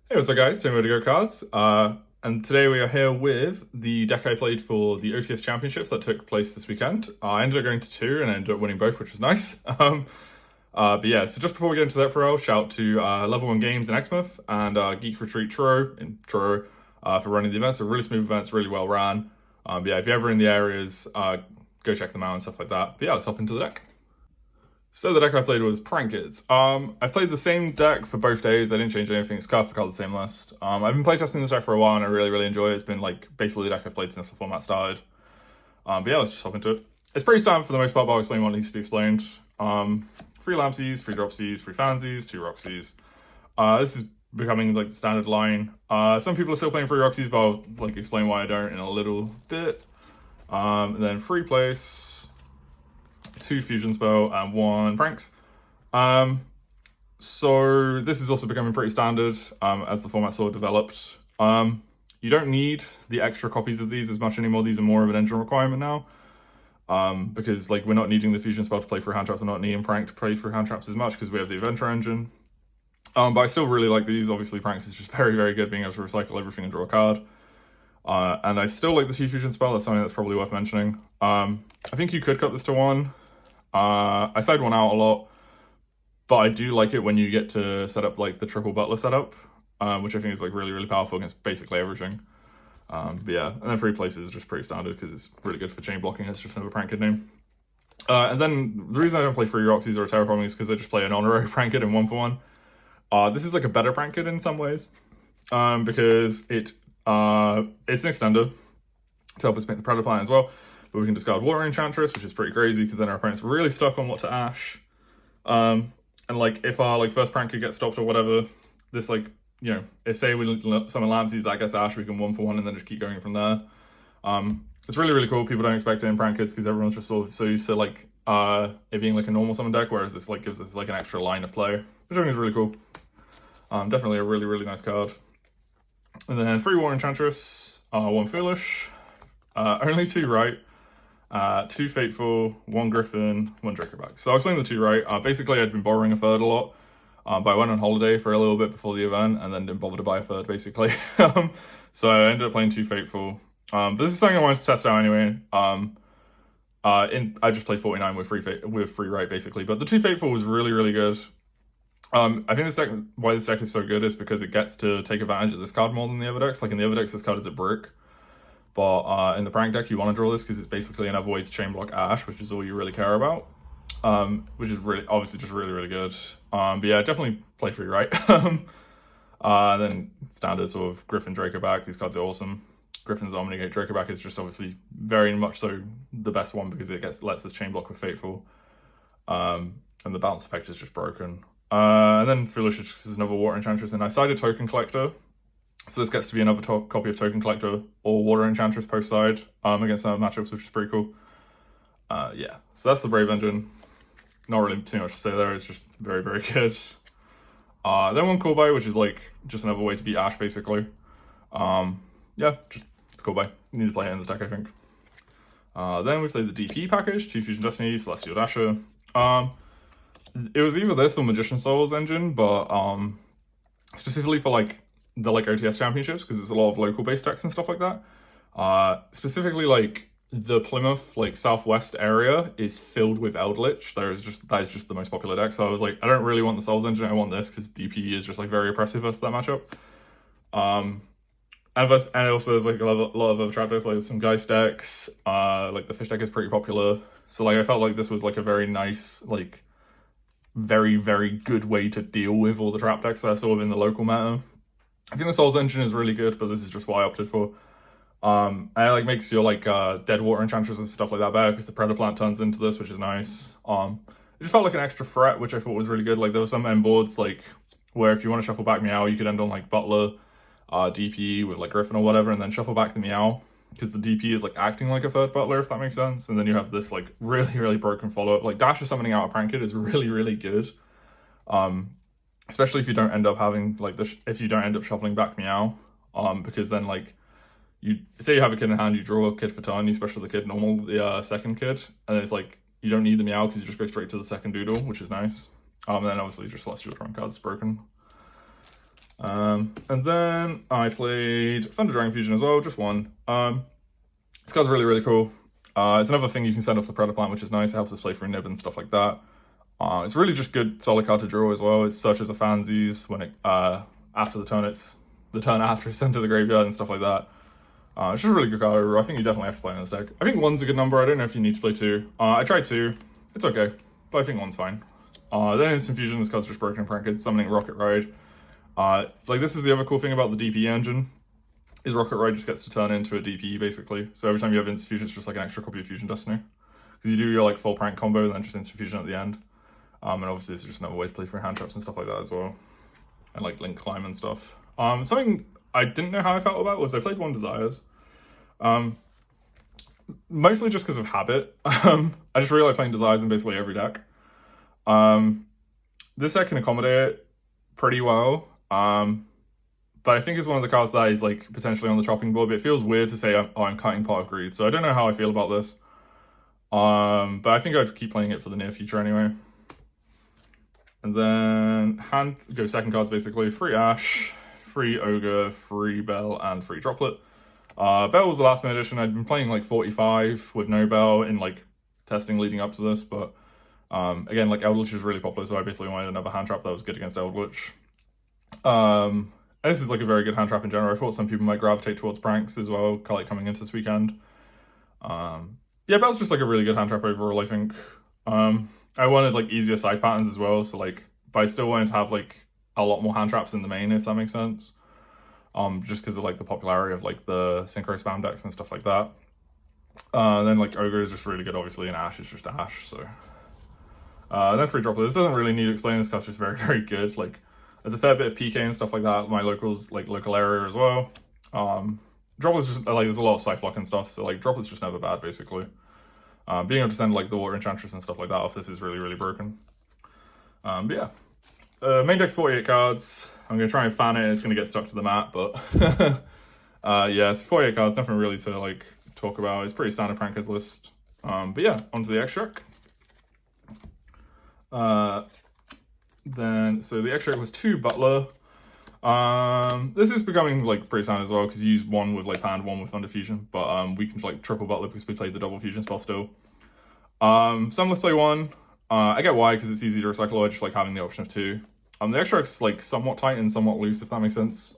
Hey, what's up guys, Tim with Go Cards, and today we are here with the deck I played for the OTS Championships that took place this weekend. I ended up going to two and I ended up winning both, which was nice. But yeah, so just before we get into that pro, shout to Level 1 Games in Exmouth and Geek Retreat Truro in Truro for running the events. They're really smooth events, really well ran. But yeah, if you're ever in the areas, go check them out and stuff like that. But yeah, let's hop into the deck. So the deck I played was Prank Kids. I played the same deck for both days. I didn't change anything. It's cut for the same list. I've been playtesting this deck for a while and I really enjoy it. It's been like basically the deck I've played since the format started. But yeah, let's just hop into it. It's pretty standard for the most part, but I'll explain what needs to be explained. 3 Lampsies, 3 Dropsies, 3 Fansies, 2 Roxies. This is becoming like the standard line. Some people are still playing 3 Roxies, but I'll like explain why I don't in a little bit. And then 3 Place, 2 Fusion Spell, and 1 Pranks. So this is also becoming pretty standard as the format sort of developed. You don't need the extra copies of these as much anymore. These are more of an engine requirement now. Because like we're not needing the Fusion Spell to play through hand traps, we're not needing Prank to play through hand traps as much because we have the Adventure engine. But I still really like these. Obviously Pranks is just very good, being able to recycle everything and draw a card. And I still like the Fusion Spell. That's something that's probably worth mentioning. I think you could cut this to 1. I side 1 out a lot, but I do like it when you get to set up like the triple butler setup, which I think is like really powerful against basically everything. But yeah, and then 3 Places is just pretty standard because it's really good for chain blocking. It's just another Prank Kid name. And then the reason I don't play 3 Roxies or Terraforming is because I just play an honorary Prank Kid in 1-for-1. This is like a better Prank Kid in some ways, because it's an extender to help us make the Predator Plant as well. But we can discard Water Enchantress, which is pretty crazy because then our opponent's really stuck on what to ash. And like if our like first Prank Kid gets stopped or whatever, this like, you know, if say we summon Lampsies that gets ash, we can 1-for-1 and then just keep going from there. It's really cool. People don't expect it in Prank Kids because everyone's just sort of so used to like it being like a normal summon deck, whereas this like gives us like an extra line of play, which I think is really cool. Definitely a really nice card. And then 3 Water Enchantress, 1 Foolish, only 2 right. 2 Fateful, 1 Griffin, 1 Dracoback. So I'll explain the 2 right. Basically, I'd been borrowing a third a lot, but I went on holiday for a little bit before the event and then didn't bother to buy a third, basically. So I ended up playing 2 Fateful. But this is something I wanted to test out anyway. I just played 49 with 3 right, basically. But the 2 Fateful was really good. I think why this deck is so good is because it gets to take advantage of this card more than the other decks. Like in the other decks, this card is a brick. But in the Prank deck, you want to draw this because it's basically another way to chain block Ash, which is all you really care about. Which is really, obviously just really good. But yeah, definitely play 3 right. Then standard sort of Griffin, Dracoback. These cards are awesome. Griffin's Omnigate. Dracoback is just obviously very much so the best one because it lets us chain block with Fateful. And the bounce effect is just broken. And then Foolish is another Water Enchantress, and I sided Token Collector. So this gets to be another copy of Token Collector or Water Enchantress post side against some matchups, which is pretty cool. Yeah, so that's the Brave Engine. Not really too much to say there, it's just very good. Then 1 Callby, which is like just another way to beat Ash, basically. Yeah, it's Callby. You need to play it in this deck, I think. Then we played the DPE package, 2 Fusion Destiny, Celestial Dasher. It was either this or Magician Souls engine, but specifically for like the like OTS championships because there's a lot of local based decks and stuff like that. Specifically like the Plymouth like southwest area is filled with Eldritch. That is just the most popular deck. So I was like, I don't really want the Souls engine, I want this because DPE is just like very oppressive versus that matchup. And also there's like a lot of other trap decks, like some Geist decks. Like the Fish deck is pretty popular. So like I felt like this was like a very nice, like very good way to deal with all the trap decks that are sort of in the local meta. I think the Souls engine is really good, but this is just what I opted for. And it like makes your like dead Water Enchantress and stuff like that better because the Predator Plant turns into this, which is nice. It just felt like an extra threat, which I thought was really good. Like there were some end boards like where if you want to shuffle back Meow, you could end on like Butler, DPE with like Griffin or whatever, and then shuffle back the Meow because the DP is like acting like a third Butler, if that makes sense. And then you have this like really broken follow-up. Like Dasher summoning out a Prank Kid is really good. Especially if you don't end up having like if you don't end up shuffling back Meow, because then like you say you have a kid in hand, you draw a kid for turn, you special the kid normal, the second kid, and it's like you don't need the Meow because you just go straight to the second doodle, which is nice. And then obviously just Celestial Trump cards is broken. And then I played Thunder Dragon Fusion as well, just one. This card's really, really cool. It's another thing you can send off the Predator Plant, which is nice. It helps us play through Nib and stuff like that. It's really just good solid card to draw as well. It searches a Fansies when it after the turn after it's sent to the graveyard and stuff like that. It's just a really good card. I think you definitely have to play in this deck. I think one's a good number. I don't know if you need to play two. I tried two. It's okay, but I think one's fine. Then Instant Fusion, this card's just broken and pranked. Summoning Rocket Ride. Like this is the other cool thing about the DPE engine, is Rocket Ride just gets to turn into a DPE basically. So every time you have Instant Fusion, it's just like an extra copy of Fusion Destiny. Because you do your like full prank combo and then just Instant Fusion at the end. And obviously it's just another way to play through hand traps and stuff like that as well. And like Link Climb and stuff. Something I didn't know how I felt about was I played one Desires. Mostly just because of habit. I just really like playing Desires in basically every deck. This deck can accommodate it pretty well. But I think it's one of the cards that is like potentially on the chopping board, but it feels weird to say I'm cutting Pot of Greed. So I don't know how I feel about this. But I think I'd keep playing it for the near future anyway. And then go second cards basically. Free Ash, free Ogre, free Bell, and free Droplet. Bell was the last minute edition. I'd been playing like 45 with no Bell in like testing leading up to this, but again, like Eldritch was really popular, so I basically wanted another hand trap that was good against Eldritch. And this is like a very good hand trap in general. I thought some people might gravitate towards pranks as well, like coming into this weekend. Yeah, Bell's just like a really good hand trap overall, I think. I wanted like easier side patterns as well, so like, but I still wanted to have like a lot more hand traps in the main, if that makes sense. Just because of like the popularity of like the synchro spam decks and stuff like that. Then like Ogre is just really good, obviously, and Ash is just Ash, so. Then free Droplet. This doesn't really need to explain. This card's just very, very good. Like, there's a fair bit of PK and stuff like that. My local area as well. Droplet's just like there's a lot of Cyclock and stuff, so like Droplet's just never bad basically. Being able to send like the Water Enchantress and stuff like that off this is really, really broken. But yeah, main deck's 48 cards. I'm gonna try and fan it. It's gonna get stuck to the mat, but yeah, it's 48 cards. Nothing really to like talk about. It's pretty standard prankers list. But yeah, onto the extract. Then so the extract was 2 Butler. This is becoming like pretty standard as well because you use one with like hand, one with Thunder Fusion, but we can like triple Butler because we played the double fusion spell still. Some let's play 1. I get why, because it's easy to recycle. I just like having the option of 2. The extract's like somewhat tight and somewhat loose, if that makes sense.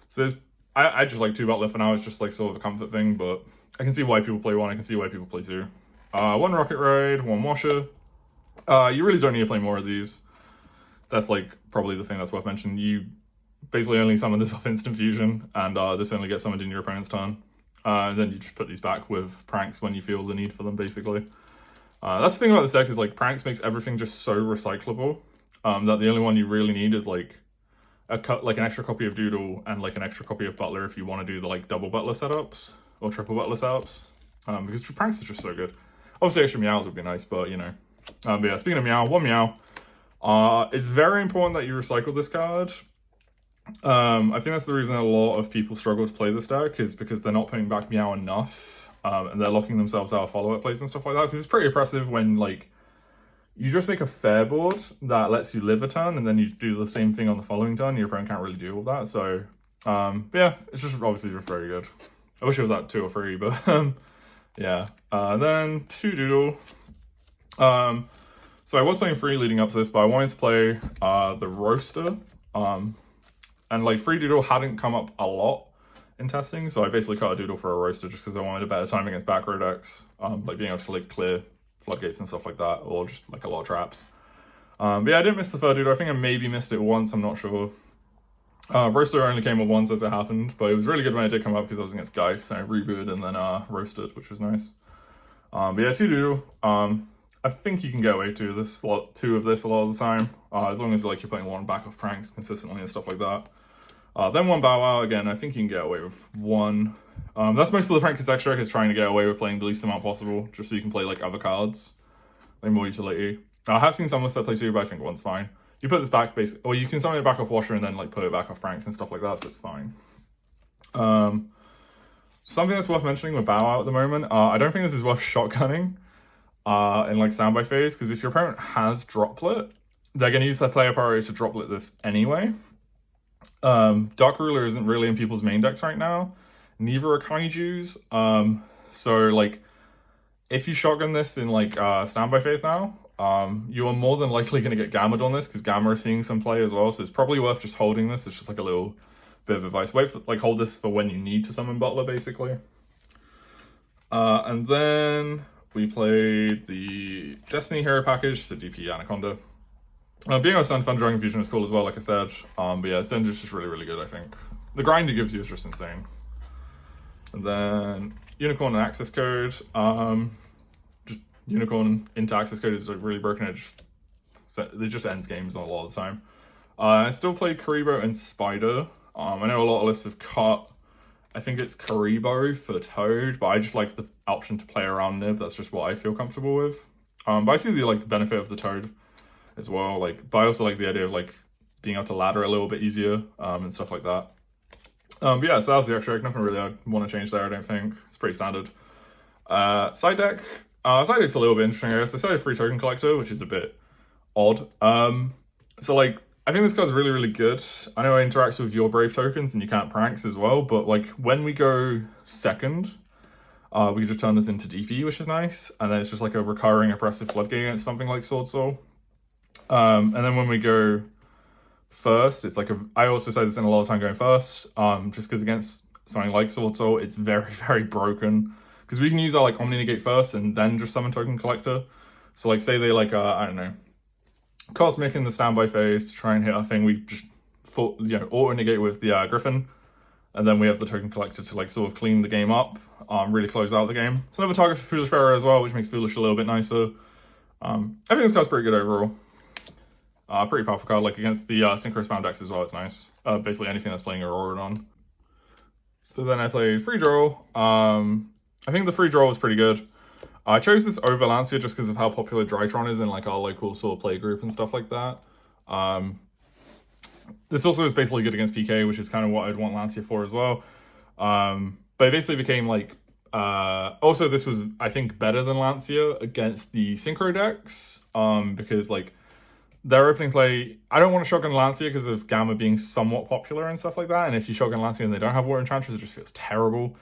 So I just like 2 Butler for now. It's just like sort of a comfort thing, but I can see why people play 1. I can see why people play 2. 1 Rocket Ride, 1 Washer. You really don't need to play more of these. That's like probably the thing that's worth mentioning. You basically only summon this off Instant Fusion, and this only gets summoned in your opponent's turn. Then you just put these back with pranks when you feel the need for them, basically. That's the thing about this deck, is like pranks makes everything just so recyclable, that the only one you really need is like an extra copy of Doodle and like an extra copy of Butler if you want to do the like double Butler setups or triple Butler setups, because pranks are just so good. Obviously extra Meows would be nice, but you know. But yeah, speaking of Meow, 1 Meow. It's very important that you recycle this card. I think that's the reason a lot of people struggle to play this deck, is because they're not putting back Meow enough, and they're locking themselves out of follow-up plays and stuff like that, because it's pretty oppressive when like you just make a fair board that lets you live a turn, and then you do the same thing on the following turn. Your opponent can't really deal with that, so but yeah, it's just obviously just very good. I wish it was at 2 or 3, but yeah. Then 2 Doodle. So I was playing 3 leading up to this, but I wanted to play the Roaster. And like 3 Doodle hadn't come up a lot in testing, so I basically cut a Doodle for a Roaster just because I wanted a better time against back row decks, like being able to like clear floodgates and stuff like that, or just like a lot of traps. But yeah, I didn't miss the 3rd Doodle. I think I maybe missed it once, I'm not sure. Roaster only came up once as it happened, but it was really good when it did come up because I was against Geist, and I rebooted and then roasted, which was nice. But yeah, 2 Doodle. I think you can get away to this 2 of this a lot of the time, as long as like you're playing 1 back off pranks consistently and stuff like that. Then 1 Bow Wow, again, I think you can get away with 1. That's most of the prankers extract, is trying to get away with playing the least amount possible, just so you can play like other cards, like more utility. I have seen some lists that play 2, but I think 1's fine. You put this back basically, or you can summon it back off Washer and then like put it back off pranks and stuff like that, so it's fine. Something that's worth mentioning with Bow Wow at the moment, I don't think this is worth shotgunning in like standby phase, because if your opponent has Droplet, they're going to use their player priority to Droplet this anyway. Dark Ruler isn't really in people's main decks right now. Neither are Kaijus. So like, if you shotgun this in like standby phase now, you are more than likely going to get Gammaed on this because Gamma is seeing some play as well. So it's probably worth just holding this. It's just like a little bit of advice. Wait for like hold this for when you need to summon Butler, basically. And then we played the Destiny Hero package, so DPE Anaconda. Being on Sun Fun Dragon Fusion is cool as well, like I said. But yeah, Zender's just really, really good, I think. The grind it gives you is just insane. And then Unicorn and Access Code. Just Unicorn into Access Code is like really broken. It just ends games a lot of the time. I still play Karibo and Spider. I know a lot of lists have cut, I think it's Karibo for Toad, but I just like the option to play around Nib. That's just what I feel comfortable with. But I see the like benefit of the Toad as well. Like, but I also like the idea of like being able to ladder a little bit easier and stuff like that. But yeah, so that was the extra. Nothing really I want to change there. I don't think it's pretty standard. Side deck. Side deck's a little bit interesting. I guess I started Free Token Collector, which is a bit odd. So like, I think this card's really, really good. I know it interacts with your Brave tokens and you can't pranks as well, but like when we go second, we can just turn this into DP, which is nice. And then it's just like a recurring oppressive floodgate against something like Sword Soul. And then when we go first, it's like I also say this in a lot of time going first, just because against something like Sword Soul, it's very, very broken. Because we can use our like Omni Negate first and then just summon Token Collector. So like say they like, I don't know, Cosmic in the standby phase to try and hit our thing, we just auto negate with the Griffin, and then we have the Token Collector to like sort of clean the game up, really close out the game. It's another target for Foolish Bearer as well, which makes Foolish a little bit nicer. I think this card's pretty good overall. Pretty powerful card, like against the Synchro Spam decks as well, it's nice. Basically anything that's playing Aurora on. So then I played Free Draw. I think the Free Draw was pretty good. I chose this over Lancia just because of how popular Drytron is in like our local sort of play group and stuff like that. This also is basically good against PK, which is kind of what I'd want Lancia for as well. But it basically became like... also, this was, I think, better than Lancia against the Synchro decks, because like their opening play... I don't want to shotgun Lancia because of Gamma being somewhat popular and stuff like that, and if you shotgun Lancia and they don't have Water Enchantress, it just feels terrible.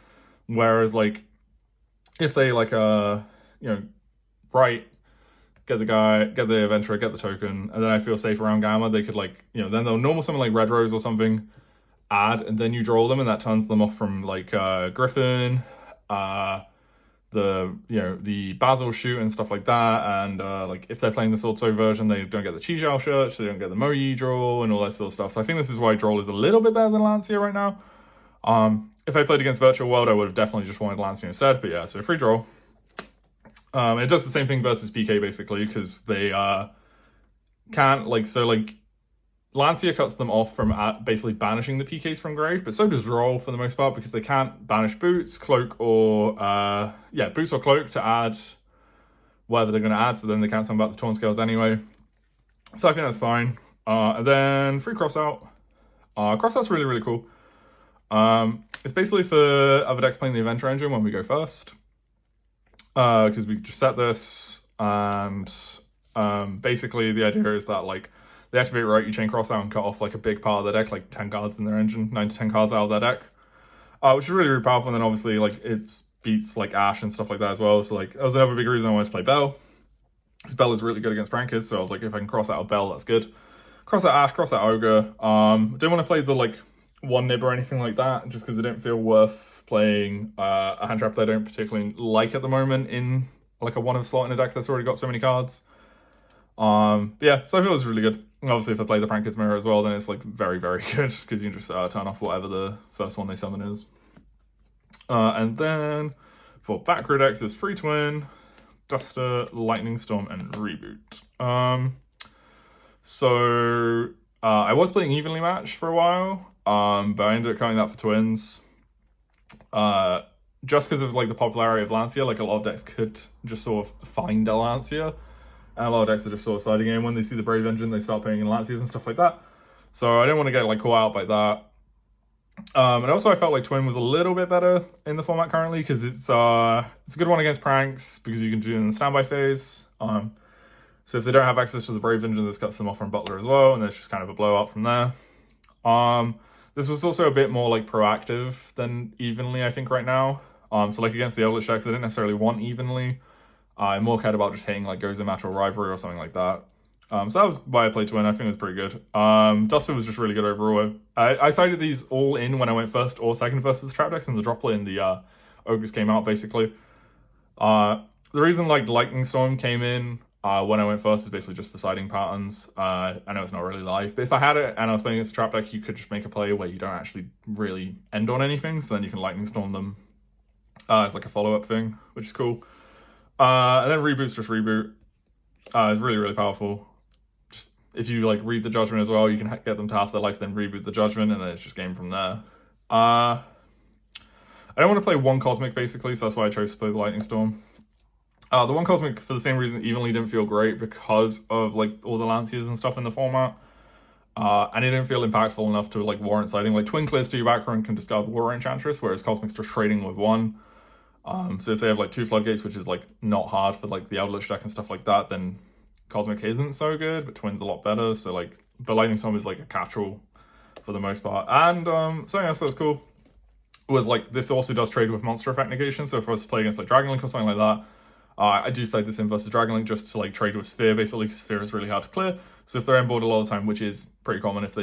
Whereas like if they like get the Adventurer, get the token, and then I feel safe around Gamma, they could like, then they'll normal summon like Red Rose or something, add, and then you draw them, and that turns them off from like Griffin, the Basil shoot and stuff like that, and like if they're playing the Sword Soul version, they don't get the Chi Zhao Church, they don't get the Moyi draw, and all that sort of stuff. So I think this is why draw is a little bit better than Lancia right now. If I played against Virtual World, I would have definitely just wanted Lancia instead, but yeah, so Free Draw. It does the same thing versus PK basically, because they can't like, so like Lancia cuts them off from basically banishing the PKs from grave, but so does Draw for the most part, because they can't banish Boots, Cloak, or Boots or Cloak to add whatever they're going to add, so then they can't summon back the Torn Scales anyway. So I think that's fine. And then Free Crossout. Crossout's really, really cool. It's basically for other decks playing the Adventure Engine when we go first. Because we just set this, and basically the idea is that like they activate right, you chain Crossout and cut off like a big part of their deck, like 10 cards in their engine, 9 to 10 cards out of their deck, which is really, really powerful. And then obviously like it beats like Ash and stuff like that as well. So like that was another big reason I wanted to play Bell, because Bell is really good against Prankers. So I was like, if I can cross out a Bell, that's good. Cross out Ash, cross out Ogre. Didn't want to play the like one nib or anything like that, just because it didn't feel worth playing a hand trap that I don't particularly like at the moment in like a one of slot in a deck that's already got so many cards. But yeah, so I feel it's really good. And obviously if I play the Prankers Mirror as well, then it's like very, very good, because you can just turn off whatever the first one they summon is. And then for back row decks, there's Free Twin, Duster, Lightning Storm, and Reboot. So I was playing Evenly Matched for a while, but I ended up cutting that for Twins. Just because of like the popularity of Lancia, like a lot of decks could just sort of find a Lancia, and a lot of decks are just sort of siding in when they see the Brave Engine, they start playing in Lancias and stuff like that. So I didn't want to get like caught out by that. And also I felt like Twin was a little bit better in the format currently, because it's a good one against pranks, because you can do it in the standby phase. So if they don't have access to the Brave Engine, this cuts them off from Butler as well, and there's just kind of a blowout from there. This was also a bit more like proactive than evenly, I think, right now. So like against the Eldritch decks, I didn't necessarily want evenly. I more cared about just hitting like Gozo Match or Rivalry or something like that. So that was why I played to win. I think it was pretty good. Duster was just really good overall. I sided these all in when I went first or second versus trap decks, and the droplet in the Ogres came out basically. The reason like Lightning Storm came in when I went first is basically just for siding patterns. I know it's not really live, but if I had it and I was playing against a trap deck, you could just make a play where you don't actually really end on anything, so then you can Lightning Storm them. It's like a follow-up thing, which is cool. And then Reboot's just Reboot. It's really, really powerful. Just if you like read the Judgment as well, you can get them to half their life, then reboot the Judgment, and then it's just game from there. I don't want to play one Cosmic basically, so that's why I chose to play the Lightning Storm. The one Cosmic, for the same reason, evenly didn't feel great because of like all the Lanciers and stuff in the format. And it didn't feel impactful enough to like warrant siding. Like Twin clears 2 back row and can discard War Enchantress, whereas Cosmic's just trading with 1. So if they have like 2 Floodgates, which is like not hard for like the Eldritch deck and stuff like that, then Cosmic isn't so good, but Twin's a lot better. So like the Lightning Storm is like a catch-all for the most part. And so yeah, so it's cool. It was like this also does trade with monster effect negation. So if I was to play against like Dragonlink or something like that, I do side this in versus Dragonlink just to like trade with Sphere basically, because Sphere is really hard to clear. So if they're on board a lot of the time, which is pretty common, if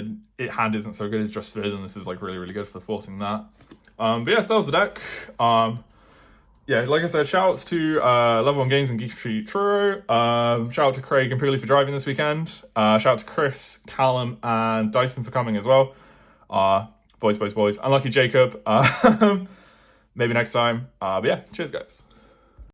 hand isn't so good as just Sphere, then this is like really, really good for forcing that. But yeah, so that was the deck. Yeah, like I said, shout outs to Level 1 Games and Geek Truro. Shout out to Craig and Pooley for driving this weekend. Shout out to Chris, Callum, and Dyson for coming as well. Boys. Unlucky Jacob. Maybe next time. But yeah, cheers guys.